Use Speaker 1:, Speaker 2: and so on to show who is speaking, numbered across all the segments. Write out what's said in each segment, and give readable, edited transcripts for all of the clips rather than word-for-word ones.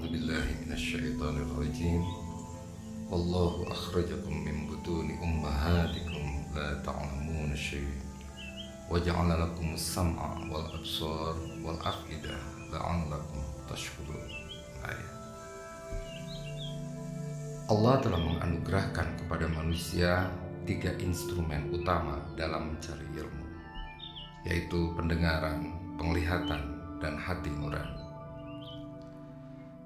Speaker 1: A'udzu billahi minasyaitonir rajim. Wallahu akhrajakum min butuni ummahatikum la ta'lamuna syai'an wa ja'ala lakumus sam'a wal absar wal afidah la'allakum tashkurun. Allah telah menganugerahkan kepada manusia 3 instrumen utama dalam mencari ilmu, yaitu pendengaran, penglihatan, dan hati nurani.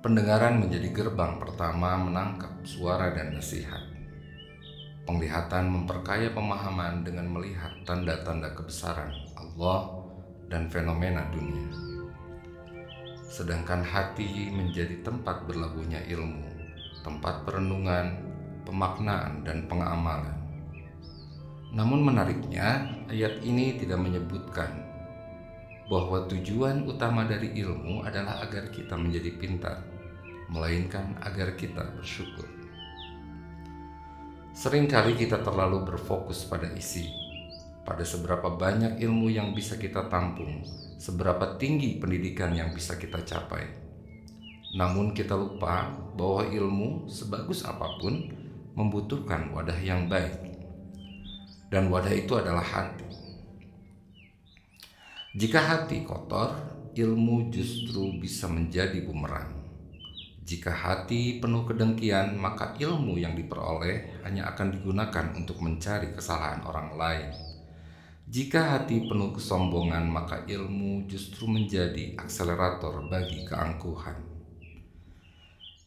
Speaker 1: Pendengaran menjadi gerbang pertama menangkap suara dan nasihat. Penglihatan memperkaya pemahaman dengan melihat tanda-tanda kebesaran Allah dan fenomena dunia. Sedangkan hati menjadi tempat berlabuhnya ilmu, tempat perenungan, pemaknaan, dan pengamalan. Namun menariknya, ayat ini tidak menyebutkan bahwa tujuan utama dari ilmu adalah agar kita menjadi pintar, melainkan agar kita bersyukur. Seringkali kita terlalu berfokus pada isi, pada seberapa banyak ilmu yang bisa kita tampung, seberapa tinggi pendidikan yang bisa kita capai. Namun kita lupa bahwa ilmu sebagus apapun membutuhkan wadah yang baik, dan wadah itu adalah hati. Jika hati kotor, ilmu justru bisa menjadi bumerang. Jika hati penuh kedengkian, maka ilmu yang diperoleh hanya akan digunakan untuk mencari kesalahan orang lain. Jika hati penuh kesombongan, maka ilmu justru menjadi akselerator bagi keangkuhan.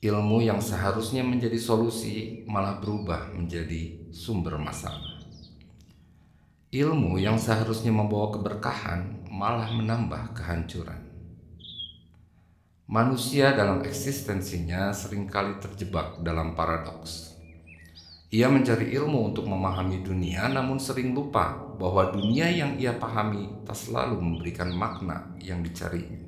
Speaker 1: Ilmu yang seharusnya menjadi solusi malah berubah menjadi sumber masalah. Ilmu yang seharusnya membawa keberkahan malah menambah kehancuran. Manusia dalam eksistensinya seringkali terjebak dalam paradoks. Ia mencari ilmu untuk memahami dunia, namun sering lupa bahwa dunia yang ia pahami tak selalu memberikan makna yang dicarinya.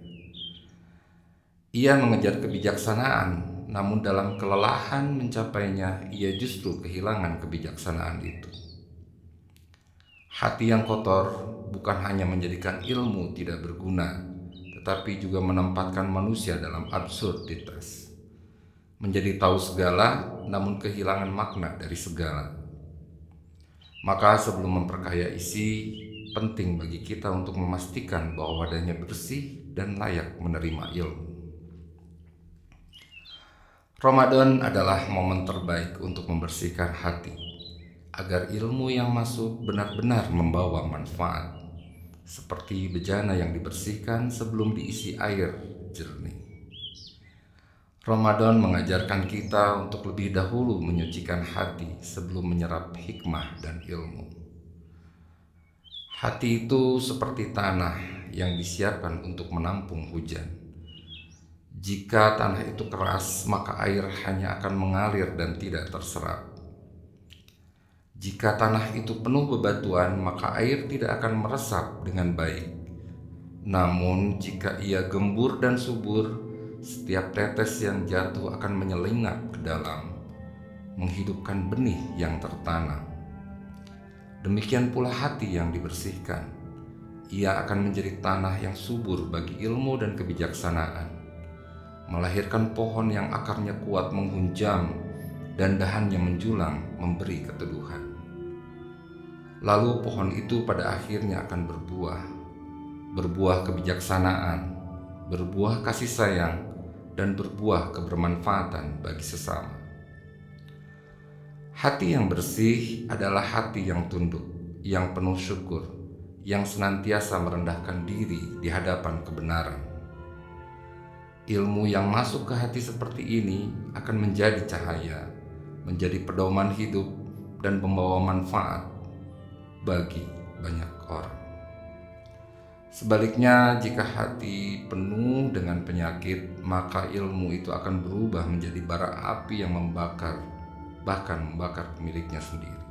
Speaker 1: Ia mengejar kebijaksanaan, namun dalam kelelahan mencapainya, ia justru kehilangan kebijaksanaan itu. Hati yang kotor bukan hanya menjadikan ilmu tidak berguna, tetapi juga menempatkan manusia dalam absurditas. Menjadi tahu segala, namun kehilangan makna dari segala. Maka sebelum memperkaya isi, penting bagi kita untuk memastikan bahwa wadahnya bersih dan layak menerima ilmu. Ramadan adalah momen terbaik untuk membersihkan hati, agar ilmu yang masuk benar-benar membawa manfaat, seperti bejana yang dibersihkan sebelum diisi air jernih. Ramadan mengajarkan kita untuk lebih dahulu menyucikan hati sebelum menyerap hikmah dan ilmu. Hati itu seperti tanah yang disiapkan untuk menampung hujan. Jika tanah itu keras, maka air hanya akan mengalir dan tidak terserap. Jika tanah itu penuh bebatuan, maka air tidak akan meresap dengan baik. Namun jika ia gembur dan subur, setiap tetes yang jatuh akan menyelinap ke dalam, menghidupkan benih yang tertanam. Demikian pula hati yang dibersihkan. Ia akan menjadi tanah yang subur bagi ilmu dan kebijaksanaan, melahirkan pohon yang akarnya kuat menghunjam dan dahannya menjulang memberi keteduhan. Lalu pohon itu pada akhirnya akan berbuah kebijaksanaan, berbuah kasih sayang, dan berbuah kebermanfaatan bagi sesama. Hati yang bersih adalah hati yang tunduk, yang penuh syukur, yang senantiasa merendahkan diri di hadapan kebenaran. Ilmu yang masuk ke hati seperti ini akan menjadi cahaya, menjadi pedoman hidup, dan pembawa manfaat bagi banyak orang. Sebaliknya, jika hati penuh dengan penyakit, maka ilmu itu akan berubah menjadi bara api yang membakar, bahkan membakar pemiliknya sendiri.